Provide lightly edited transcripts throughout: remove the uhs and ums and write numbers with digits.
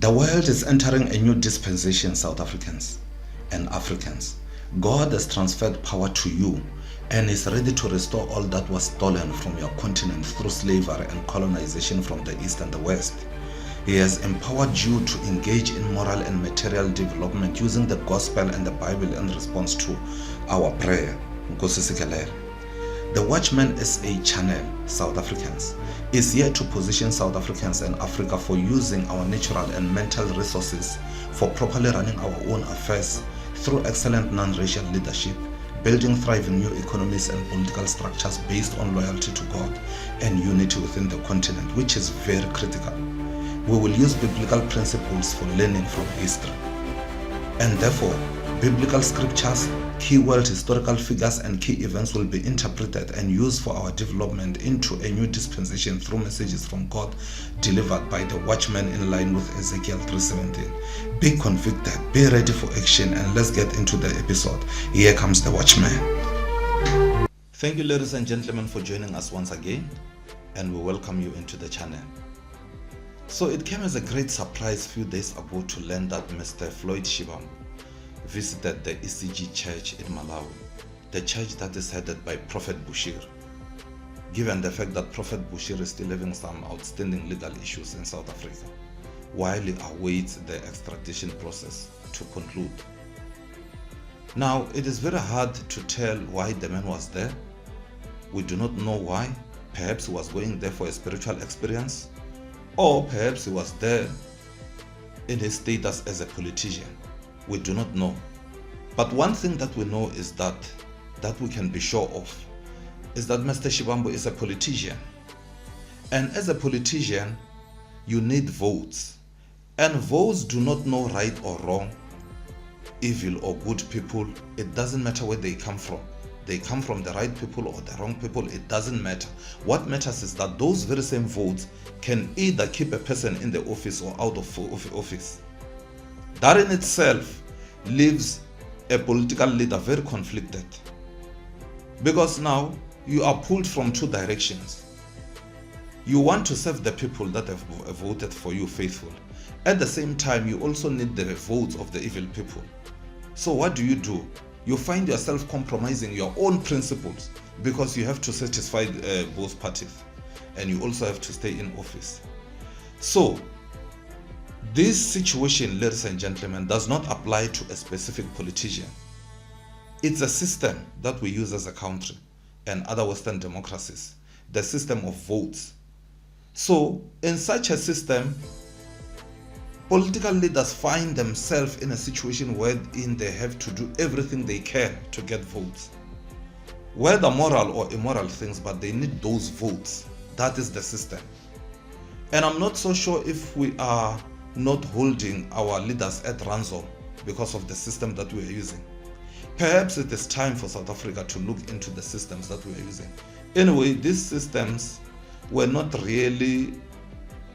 The world is entering a new dispensation, South Africans and Africans. God has transferred power to you and is ready to restore all that was stolen from your continent through slavery and colonization from the East and the West. He has empowered you to engage in moral and material development using the gospel and the Bible in response to our prayer. The Watchman is a channel, South Africans, is here to position South Africans and Africa for using our natural and mental resources for properly running our own affairs through excellent non-racial leadership, building thriving new economies and political structures based on loyalty to God and unity within the continent, which is very critical. We will use biblical principles for learning from history. And therefore, biblical scriptures, key world historical figures and key events will be interpreted and used for our development into a new dispensation through messages from God delivered by the Watchman in line with Ezekiel 3:17. Be convicted, be ready for action, and let's get into the episode. Here comes the Watchman. Thank you, ladies and gentlemen, for joining us once again, and we welcome you into the channel. So it came as a great surprise a few days ago to learn that Mr. Floyd visited the ECG church in Malawi, the church that is headed by Prophet Bushir, given the fact that Prophet Bushir is still having some outstanding legal issues in South Africa, while he awaits the extradition process to conclude. Now, it is very hard to tell why the man was there. We do not know why. Perhaps he was going there for a spiritual experience, or perhaps he was there in his status as a politician. We do not know. But one thing that we know is that we can be sure of is that Mr. Shivambu is a politician. And as a politician, you need votes. And votes do not know right or wrong, evil or good people. It doesn't matter where they come from. They come from the right people or the wrong people. It doesn't matter. What matters is that those very same votes can either keep a person in the office or out of office. That in itself leaves a political leader very conflicted, because now you are pulled from two directions. You want to serve the people that have voted for you faithful. At the same time, you also need the votes of the evil people. So what do? You find yourself compromising your own principles because you have to satisfy both parties, and you also have to stay in office. So this situation, ladies and gentlemen, does not apply to a specific politician. It's a system that we use as a country and other Western democracies, the system of votes. So in such a system, political leaders find themselves in a situation wherein they have to do everything they can to get votes, whether moral or immoral things, but they need those votes. That is the system. And I'm not so sure if we are not holding our leaders at ransom because of the system that we are using. Perhaps it is time for South Africa to look into the systems that we are using. Anyway, these systems were not really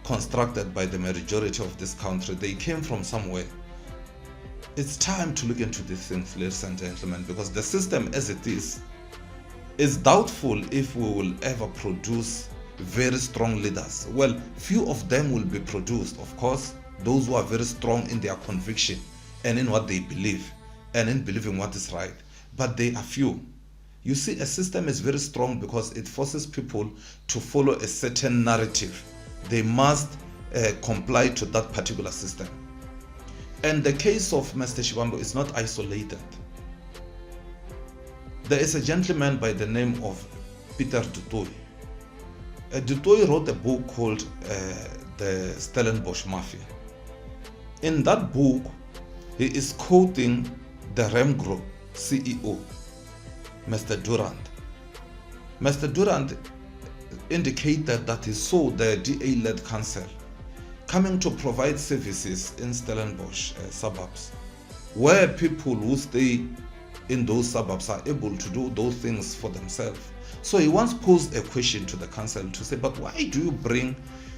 constructed by the majority of this country. They came from somewhere. It's time to look into these things, ladies and gentlemen, because the system as it is doubtful if we will ever produce very strong leaders. Well, few of them will be produced, of course, those who are very strong in their conviction and in what they believe and in believing what is right. But they are few. You see, a system is very strong because it forces people to follow a certain narrative. They must comply to that particular system. And the case of Mr. Shivambu is not isolated. There is a gentleman by the name of Peter du Toit. Du Toit wrote a book called The Stellenbosch Mafia. In that book, he is quoting the Remgro CEO, Mr. Durand. Mr. Durand indicated that he saw the DA-led council coming to provide services in Stellenbosch suburbs, where people who stay in those suburbs are able to do those things for themselves. So he once posed a question to the council to say, but why do you bring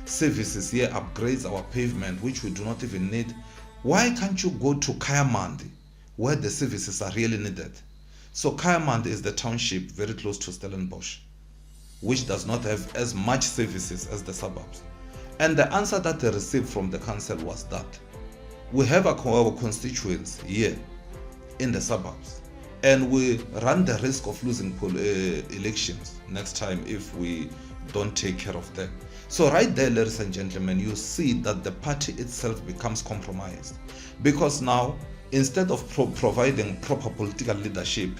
services here, upgrades our pavement, which we do not even need? Why can't you go to Kayamandi, where the services are really needed? So Kayamandi is the township very close to Stellenbosch, which does not have as much services as the suburbs. And the answer that they received from the council was that we have our constituents here in the suburbs, and we run the risk of losing elections next time if we don't take care of them. So right there, ladies and gentlemen, you see that the party itself becomes compromised, because now instead of providing proper political leadership,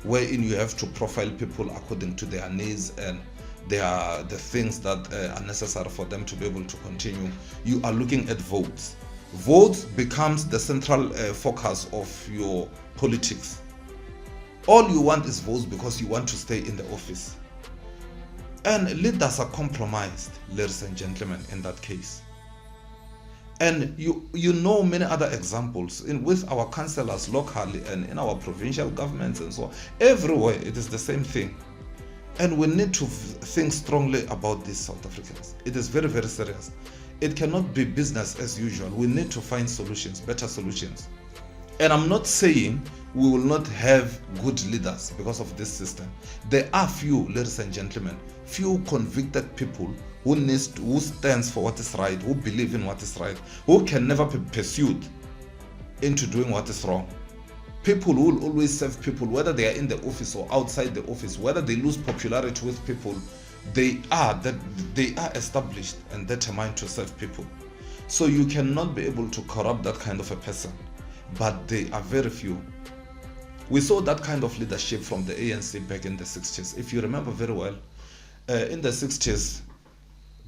wherein you have to profile people according to their needs and the things that are necessary for them to be able to continue, you are looking at votes. Votes becomes the central focus of your politics. All you want is votes because you want to stay in the office. And leaders are compromised, ladies and gentlemen, in that case. And you know many other examples with our councillors locally and in our provincial governments and so on. Everywhere it is the same thing. And we need to think strongly about these South Africans. It is very, very serious. It cannot be business as usual. We need to find solutions, better solutions. And I'm not saying we will not have good leaders because of this system. There are few, ladies and gentlemen, few convicted people who stands for what is right, who believe in what is right, who can never be pursued into doing what is wrong. People who will always serve people, whether they are in the office or outside the office, whether they lose popularity with people, they are established and determined to serve people. So you cannot be able to corrupt that kind of a person, but they are very few. We saw that kind of leadership from the ANC back in the 60s. If you remember very well, in the 60s,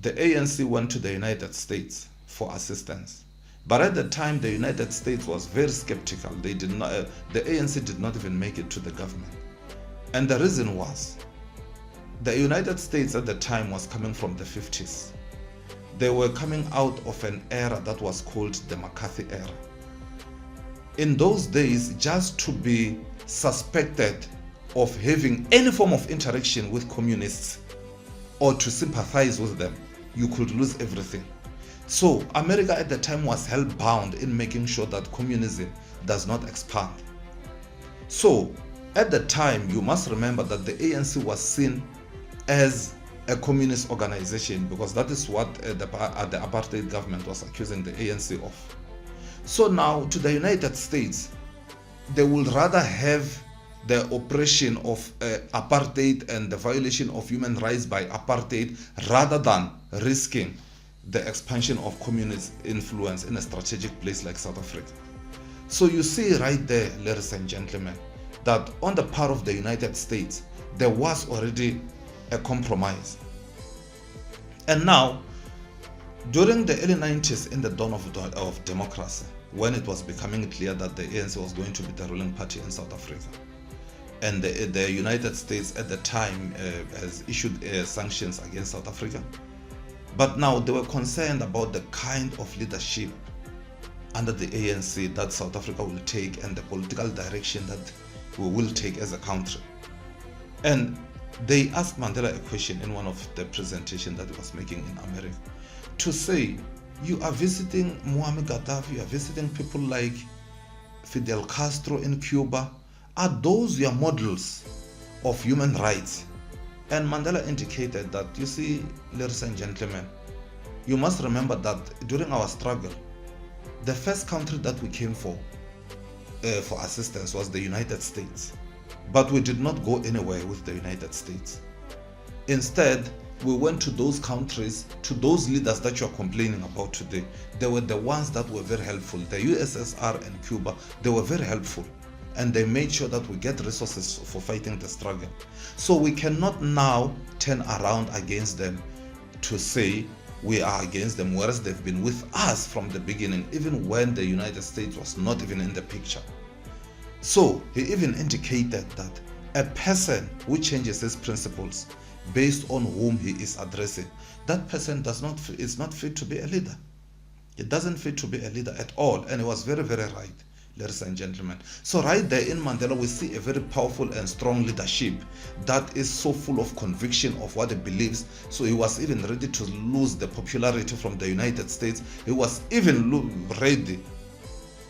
the ANC went to the United States for assistance. But at the time, the United States was very skeptical. The ANC did not even make it to the government. And the reason was, the United States at the time was coming from the 50s. They were coming out of an era that was called the McCarthy era. In those days, just to be suspected of having any form of interaction with communists or to sympathize with them, you could lose everything. So America at the time was hell-bound in making sure that communism does not expand. So at the time, you must remember that the ANC was seen as a communist organization, because that is what the apartheid government was accusing the ANC of. So now to the United States, they would rather have the oppression of apartheid and the violation of human rights by apartheid rather than risking the expansion of communist influence in a strategic place like South Africa. So you see right there, ladies and gentlemen, that on the part of the United States, there was already a compromise. And now, during the early 90s, in the dawn of democracy, when it was becoming clear that the ANC was going to be the ruling party in South Africa, and the United States at the time has issued sanctions against South Africa, but now they were concerned about the kind of leadership under the ANC that South Africa will take and the political direction that we will take as a country. And they asked Mandela a question in one of the presentations that he was making in America, to say, you are visiting Muammar Gaddafi, you are visiting people like Fidel Castro in Cuba. Are those your models of human rights? And Mandela indicated that, you see, ladies and gentlemen, you must remember that during our struggle, the first country that we came for assistance was the United States. But we did not go anywhere with the United States. Instead, we went to those countries, to those leaders that you are complaining about today. They were the ones that were very helpful. The USSR and Cuba, they were very helpful. And they made sure that we get resources for fighting the struggle. So we cannot now turn around against them to say we are against them, whereas they've been with us from the beginning, even when the United States was not even in the picture. So he even indicated that a person who changes his principles based on whom he is addressing, that person is not fit to be a leader. It doesn't fit to be a leader at all. And he was very, very right, ladies and gentlemen. So right there in Mandela, we see a very powerful and strong leadership that is so full of conviction of what he believes. So he was even ready to lose the popularity from the United States. He was even ready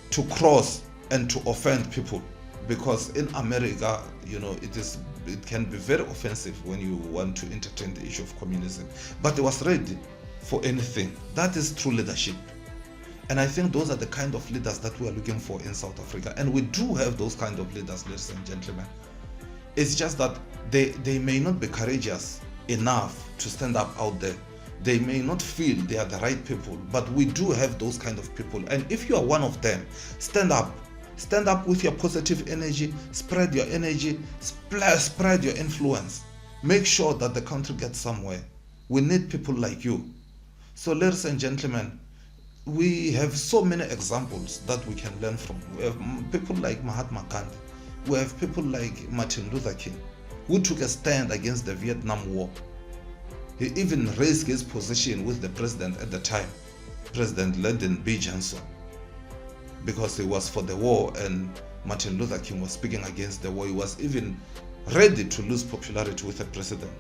to cross and to offend people, because in America, you know, it can be very offensive when you want to entertain the issue of communism. But he was ready for anything. That is true leadership. And I think those are the kind of leaders that we are looking for in South Africa. And we do have those kind of leaders, ladies and gentlemen. It's just that they may not be courageous enough to stand up out there. They may not feel they are the right people, but we do have those kind of people. And if you are one of them, stand up. Stand up with your positive energy, spread your energy, spread your influence. Make sure that the country gets somewhere. We need people like you. So ladies and gentlemen, we have so many examples that we can learn from. We have people like Mahatma Gandhi. We have people like Martin Luther King, who took a stand against the Vietnam War. He even raised his position with the president at the time, President Lyndon B. Johnson, because he was for the war and Martin Luther King was speaking against the war. He was even ready to lose popularity with the president.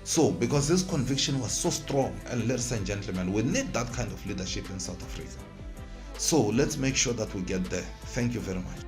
So, because his conviction was so strong, and ladies and gentlemen, we need that kind of leadership in South Africa. So, let's make sure that we get there. Thank you very much.